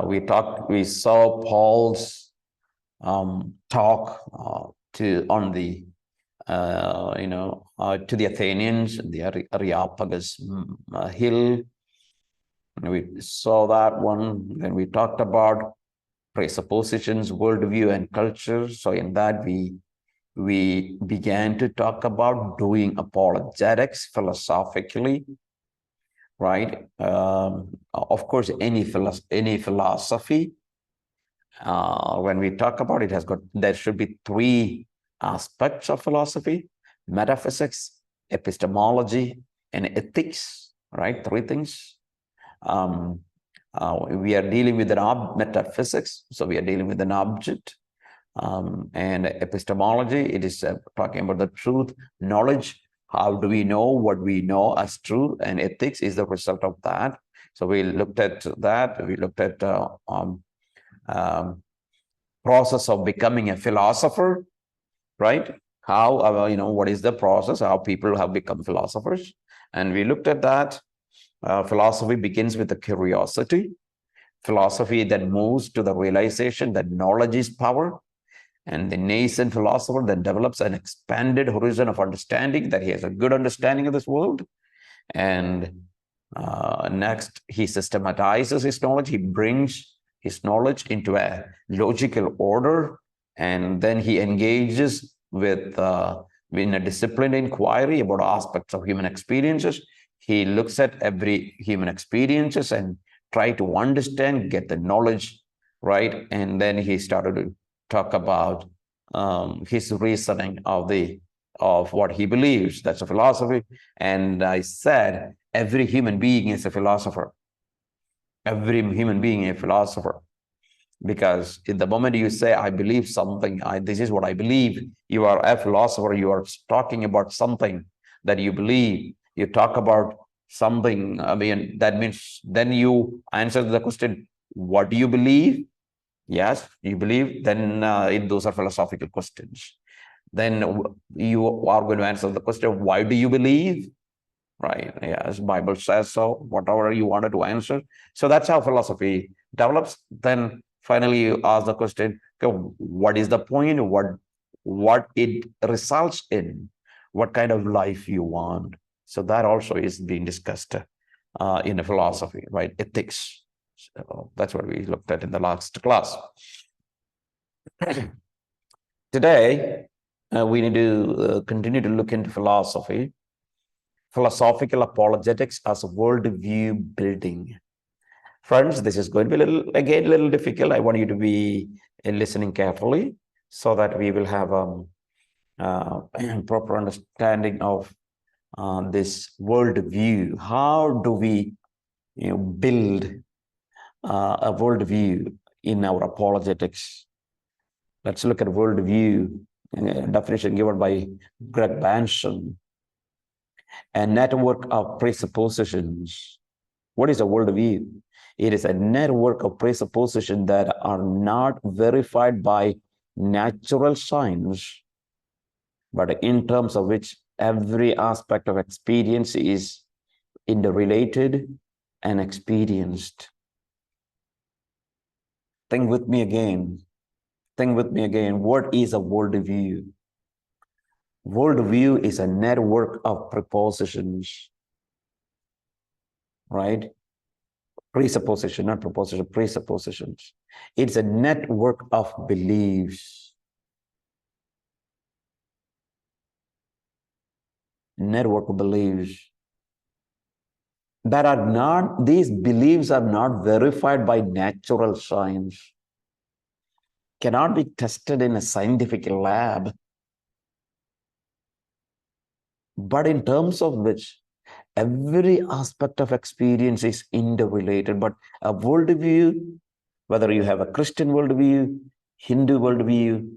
We saw Paul's talk on the to the Athenians, the Areopagus hill. We saw that one. Then we talked about presuppositions, worldview, and culture. So in that we began to talk about doing apologetics philosophically, right? Of course, any philosophy. When we talk about it, there should be three aspects of philosophy: metaphysics, epistemology, and ethics. Right, three things. We are dealing with metaphysics, so we are dealing with an object. And epistemology, it is talking about the truth, knowledge. How do we know what we know as true? And ethics is the result of that. So we looked at that. We looked at process of becoming a philosopher, right? How, what is the process, how people have become philosophers. And we looked at that. Philosophy begins with the curiosity. Philosophy then moves to the realization that knowledge is power. And the nascent philosopher then develops an expanded horizon of understanding, that he has a good understanding of this world. And next, he systematizes his knowledge. He brings his knowledge into a logical order. And then he engages with in a disciplined inquiry about aspects of human experiences. He looks at every human experiences and try to understand, get the knowledge, right? And then he started to talk about his reasoning of what he believes. That's a philosophy. And I said, every human being is a philosopher. Every human being is a philosopher. Because in the moment you say, I believe something, this is what I believe, you are a philosopher. You are talking about something that you believe. You talk about something, that means then you answer the question, what do you believe? Yes, you believe, then those are philosophical questions. Then you are going to answer the question, why do you believe? Right, yes, Bible says so, whatever you wanted to answer. So that's how philosophy develops. Then finally you ask the question, okay, what is the point? What it results in? What kind of life you want? So that also is being discussed in a philosophy, right? Ethics. So that's what we looked at in the last class. Today, we need to continue to look into philosophy. Philosophical apologetics as a worldview building. Friends, this is going to be a little difficult. I want you to be listening carefully so that we will have proper understanding of this worldview. How do we build a worldview in our apologetics? Let's look at worldview, definition given by Greg Banson. A network of presuppositions. What is a worldview? It is a network of presuppositions that are not verified by natural science, but in terms of which every aspect of experience is interrelated and experienced. Think with me again. Think with me again. What is a worldview? Worldview is a network of prepositions, right? Presupposition, not proposition, presuppositions. It's a network of beliefs. Network of beliefs that are not, these beliefs are not verified by natural science, cannot be tested in a scientific lab, but in terms of which every aspect of experience is interrelated. But a worldview, whether you have a Christian worldview, Hindu worldview,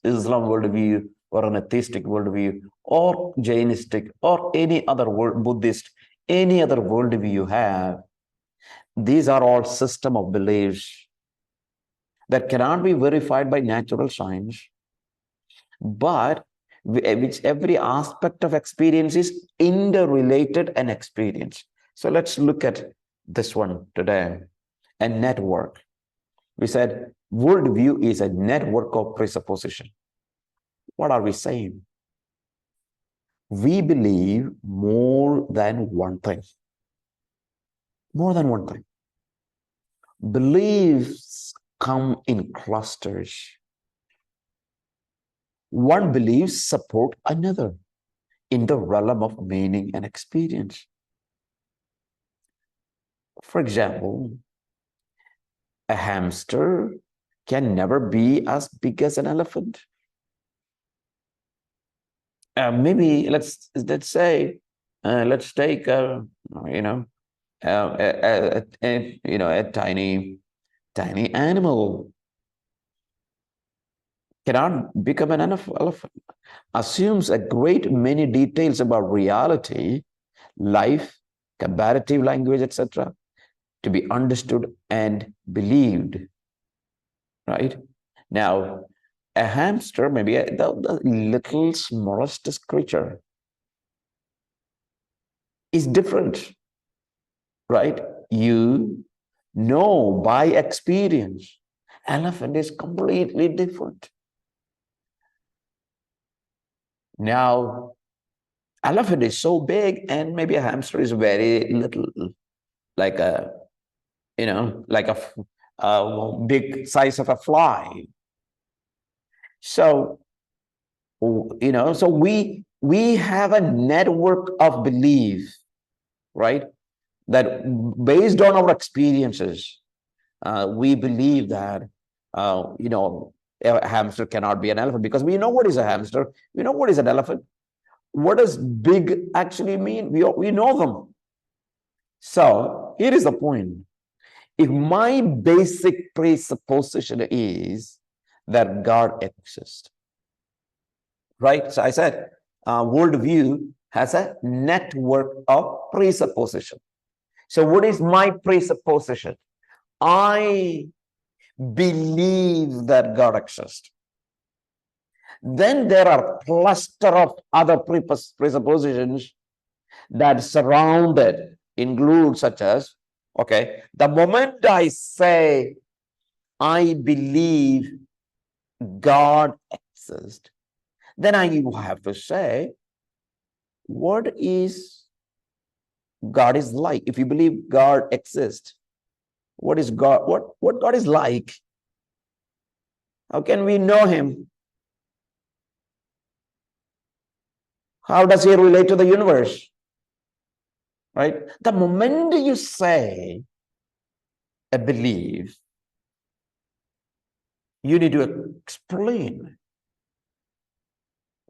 Islam worldview, or an atheistic worldview, or Jainistic, or any other Buddhist, any other worldview you have, these are all system of beliefs that cannot be verified by natural science, but which every aspect of experience is interrelated and experienced. So let's look at this one today. a network. We said worldview is a network of presupposition. What are we saying? We believe more than one thing. More than one thing. Beliefs come in clusters. One belief supports another in the realm of meaning and experience. For example, a hamster can never be as big as an elephant. Maybe let's say let's take a tiny animal cannot become an elephant. Assumes a great many details about reality, life, comparative language, etc., to be understood and believed. Right now, a hamster, maybe the little smallest creature, is different, right? You know by experience. Elephant is completely different. Now, elephant is so big, and maybe a hamster is very little, like a big size of a fly. So so we have a network of belief, right? That based on our experiences, we believe that a hamster cannot be an elephant, because we know what is a hamster, we know what is an elephant. What does big actually mean? We know them. So here is the point. If my basic presupposition is that God exists, right? So I said worldview has a network of presupposition. So what is my presupposition? I believe that God exists. Then there are a cluster of other presuppositions that surround it, include such as, okay, the moment I say I believe God exists, then I have to say, what is God is like? If you believe God exists, what is God? What God is like? How can we know him? How does he relate to the universe? Right? The moment you say a belief, you need to explain.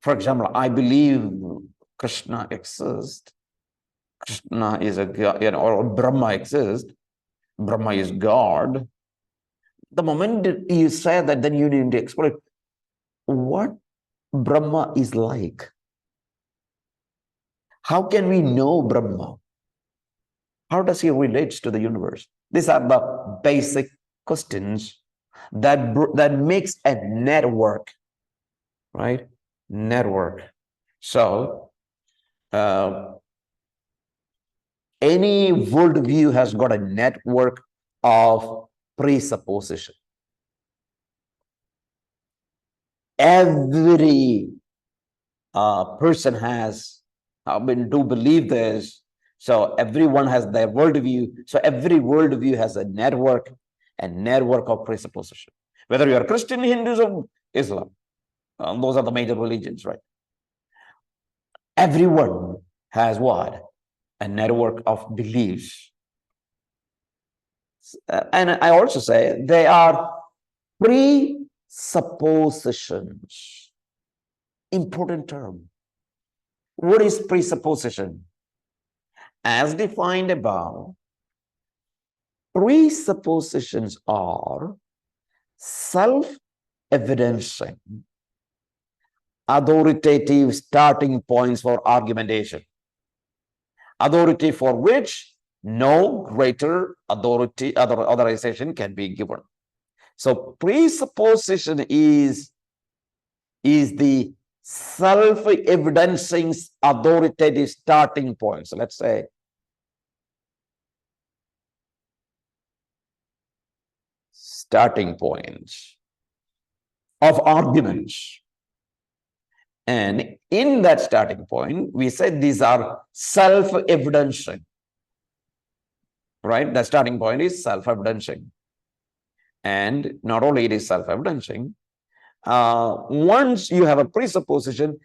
For example, I believe Krishna exists. Krishna is a God, or Brahma exists. Brahma is God. The moment you say that, then you need to explain what Brahma is like. How can we know Brahma? How does he relate to the universe? These are the basic questions that makes a network, right? Network. So any worldview has got a network of presupposition. Every person has do believe this. So everyone has their worldview. So every worldview has a network of presupposition. Whether you are Christian, Hinduism, Islam, those are the major religions, right? Everyone has what? A network of beliefs. And I also say they are presuppositions. Important term. What is presupposition? As defined above, presuppositions are self-evidencing, authoritative starting points for argumentation, authority for which no greater authorization can be given. So presupposition is the self-evidencing authoritative starting point. So let's say starting points of arguments. And in that starting point, we said these are self-evidencing, right? The starting point is self-evidencing. And not only it is self-evidencing, once you have a presupposition,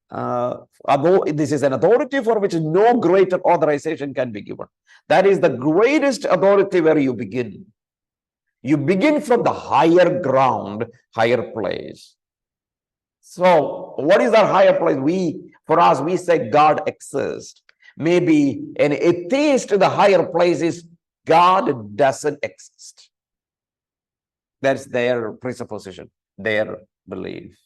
this is an authority for which no greater authorization can be given. That is the greatest authority where you begin. You begin from the higher ground, higher place. So what is that higher place? For us, we say God exists. Maybe an atheist, the higher place is God doesn't exist. That's their presupposition, their belief,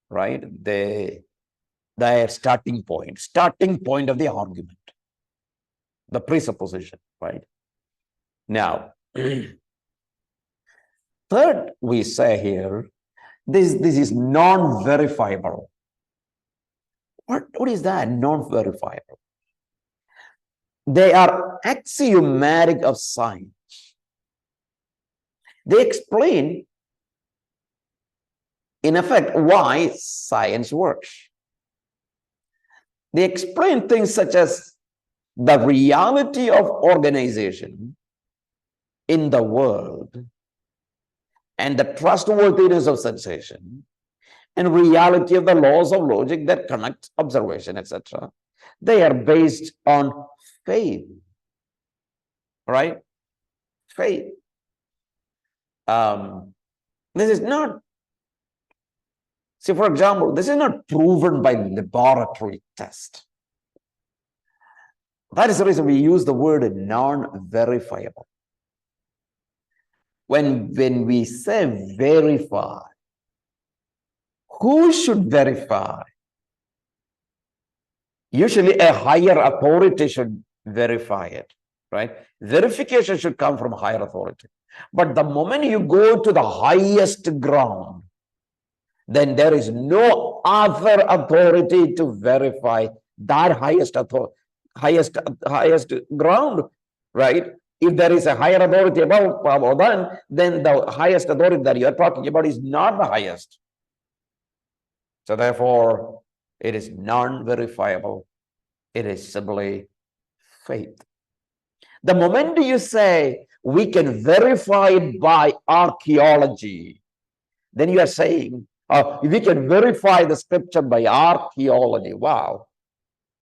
right? Their starting point of the argument, the presupposition, right? Now, third, we say here, this is non-verifiable. What is that, non-verifiable? They are axiomatic of science. They explain, in effect, why science works. They explain things such as the reality of organization in the world and the trustworthiness of sensation and reality of the laws of logic that connect observation, etc. They are based on faith, right? Faith. This is not, see, for example, this is not proven by laboratory test. That is the reason we use the word non-verifiable. When we say verify, who should verify? Usually a higher authority should verify it, right? Verification should come from higher authority. But the moment you go to the highest ground, then there is no other authority to verify that highest ground, right? If there is a higher authority above then the highest authority that you are talking about is not the highest. So therefore, it is non-verifiable. It is simply faith. The moment you say we can verify it by archaeology, then you are saying, we can verify the scripture by archaeology. Wow.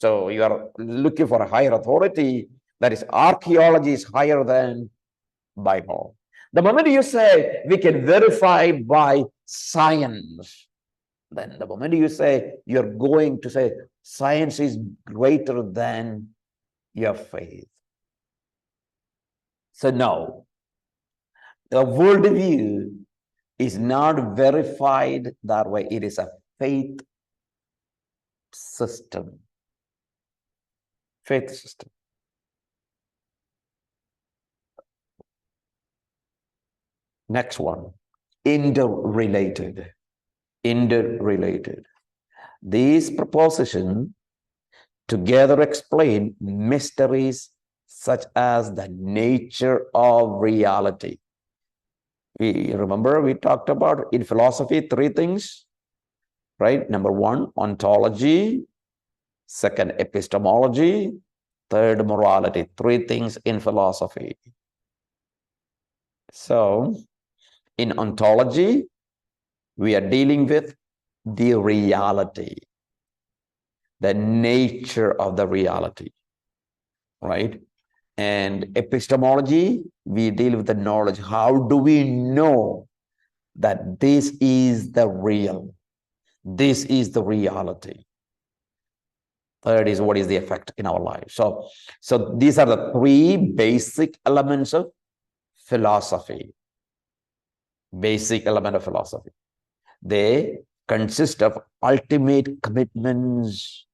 So you are looking for a higher authority. That is, archaeology is higher than Bible. The moment you say we can verify by science, then the moment you say you're going to say science is greater than your faith. So no, the worldview is not verified that way. It is a faith system. Faith system. Next one, interrelated. Interrelated. These propositions together explain mysteries such as the nature of reality. Remember, we talked about in philosophy 3 things, right? Number 1, ontology. 2nd, epistemology. 3rd, morality. 3 things in philosophy. So, in ontology, we are dealing with the reality, the nature of the reality, right? And epistemology, we deal with the knowledge. How do we know that this is the real? This is the reality. 3rd is what is the effect in our life. So these are the 3 basic elements of philosophy. Basic element of philosophy. They consist of ultimate commitments,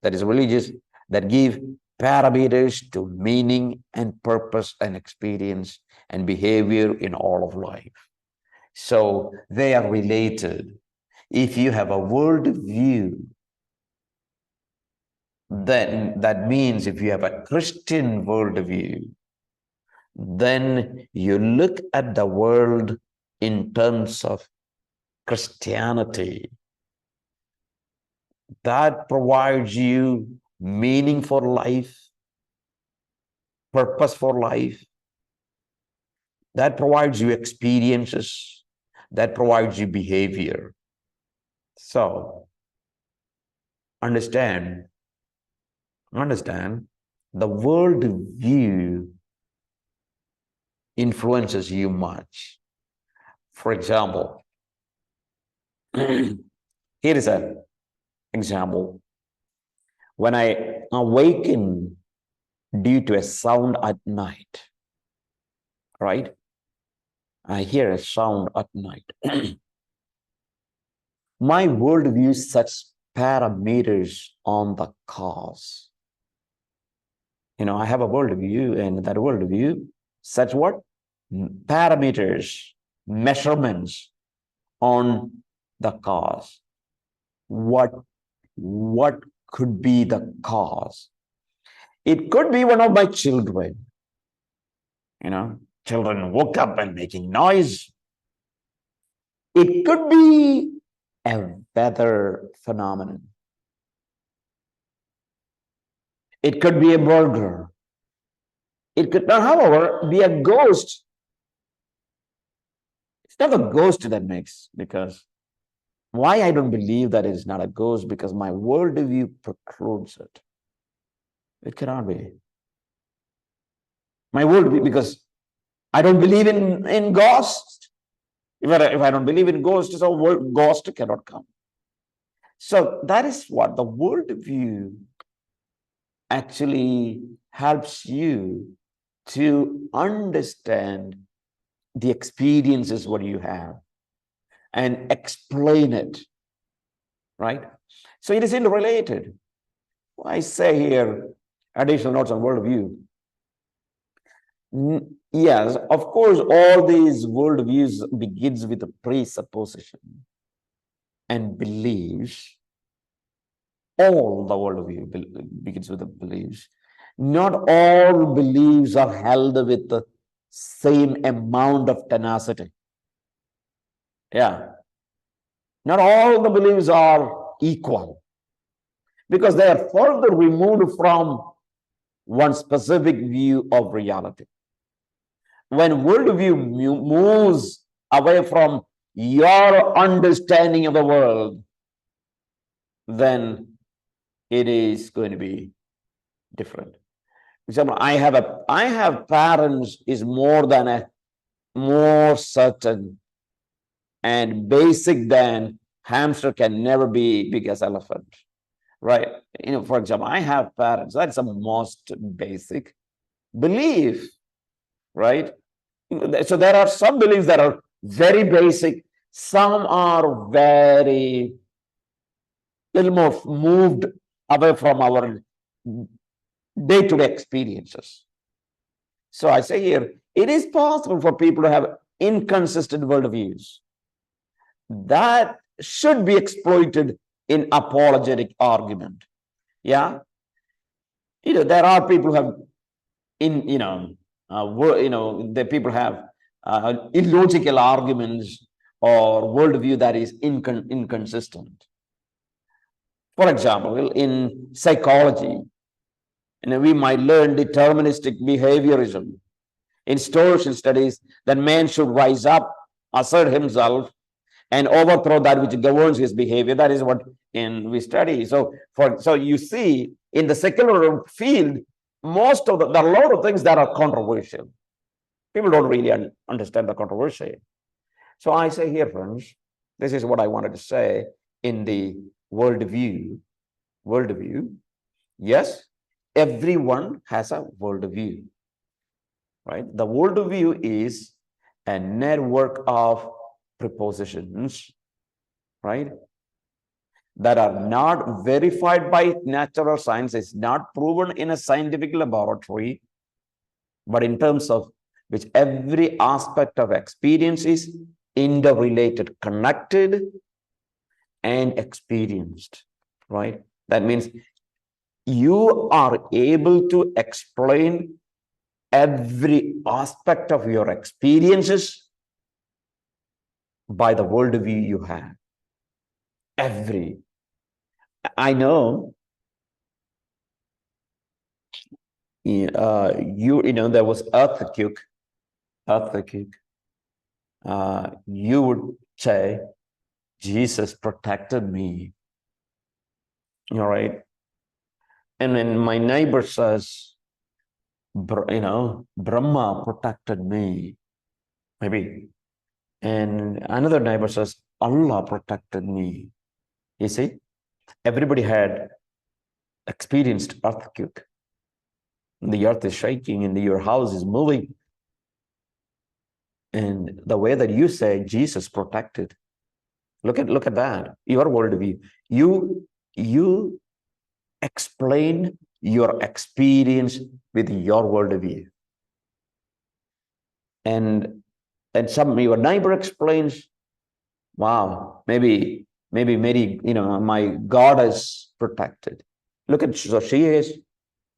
that is religious, that give parameters to meaning and purpose and experience and behavior in all of life. So they are related. If you have a worldview, then that means if you have a Christian worldview, then you look at the world in terms of Christianity. That provides you meaning for life, purpose for life. That provides you experiences. That provides you behavior. So, understand the world view influences you much. For example, here is an example. When I awaken due to a sound at night, right? I hear a sound at night. My worldview sets parameters on the cause. I have a worldview, and that worldview sets what? Parameters, measurements on the cause. What could be the cause? It could be one of my children. Children woke up and making noise. It could be a weather phenomenon. It could be a burglar. It could, however, be a ghost. It's not a ghost that makes, because why I don't believe that it's not a ghost, because my worldview precludes it. It cannot be. My worldview, because I don't believe in ghosts. If I don't believe in ghosts, so ghost cannot come. So that is what the worldview actually helps you to understand the experiences what you have and explain it, right? So it is interrelated. I say here, additional notes on worldview. Yes, of course, all these worldviews begins with a presupposition and beliefs. All the worldview begins with the beliefs. Not all beliefs are held with the same amount of tenacity. Yeah. Not all the beliefs are equal, because they are further removed from one specific view of reality. When worldview moves away from your understanding of the world, then it is going to be different. For example, I have parents is more certain and basic than hamster can never be big as elephant, right? For example, I have parents. That's the most basic belief, right? So there are some beliefs that are very basic. Some are very little more moved away from our day-to-day experiences. So I say here, it is possible for people to have inconsistent worldviews. That should be exploited in apologetic argument. Yeah. There are people who have the people have illogical arguments or worldview that is inconsistent. For example, in psychology, we might learn deterministic behaviorism. In social studies, that man should rise up, assert himself, and overthrow that which governs his behavior. That is what we study. So you see, in the secular field, there are a lot of things that are controversial. People don't really understand the controversy. So I say here, friends, this is what I wanted to say in the worldview. Yes, everyone has a worldview, right? The worldview is a network of propositions, right, that are not verified by natural science. It's not proven in a scientific laboratory, but in terms of which every aspect of experience is interrelated, connected, and experienced, right? That means you are able to explain every aspect of your experiences by the worldview you have. Every. I know there was earthquake. You would say, Jesus protected me. All right. And then my neighbor says, Brahma protected me. Maybe. And another neighbor says, Allah protected me. You see, everybody had experienced earthquake. The earth is shaking and your house is moving. And the way that you say Jesus protected, look at that, your worldview. You explain your experience with your worldview. And your neighbor explains, wow, maybe Mary, my God is protected. So she is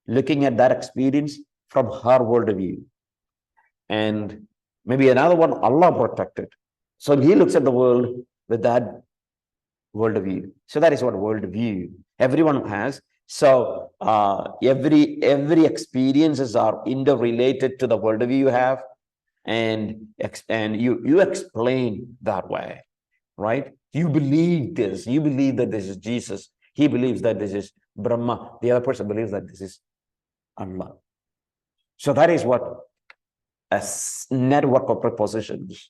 looking at that experience from her worldview. And maybe another one, Allah protected. So he looks at the world with that worldview. So that is what worldview everyone has. So every experiences are interrelated to the worldview you have, and you explain that way, right? You believe this. You believe that this is Jesus. He believes that this is Brahma. The other person believes that this is Allah. So that is what a network of propositions.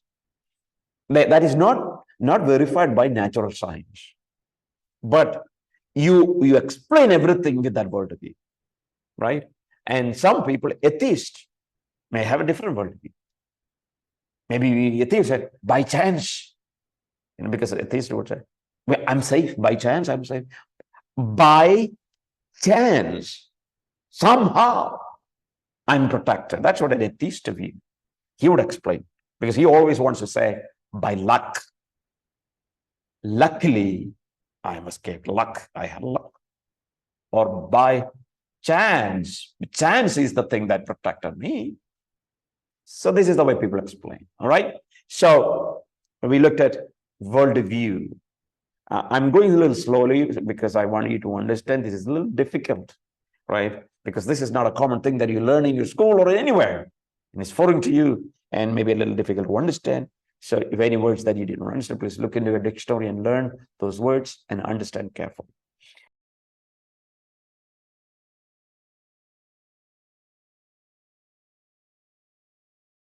That is not verified by natural science, but you explain everything with that worldview, right? And some people, atheists, may have a different worldview. Maybe atheists said, by chance, because atheists would say, well, I'm safe, by chance, I'm safe. By chance, somehow, I'm protected. That's what an atheist view. He would explain, because he always wants to say, by luck. Luckily, I am escaped. Luck, I had luck. Or by chance. Chance is the thing that protected me. So this is the way people explain. All right. So we looked at worldview. I'm going a little slowly because I want you to understand this is a little difficult, right? Because this is not a common thing that you learn in your school or anywhere. And it's foreign to you and maybe a little difficult to understand. So if any words that you didn't understand, please look into your dictionary and learn those words and understand carefully.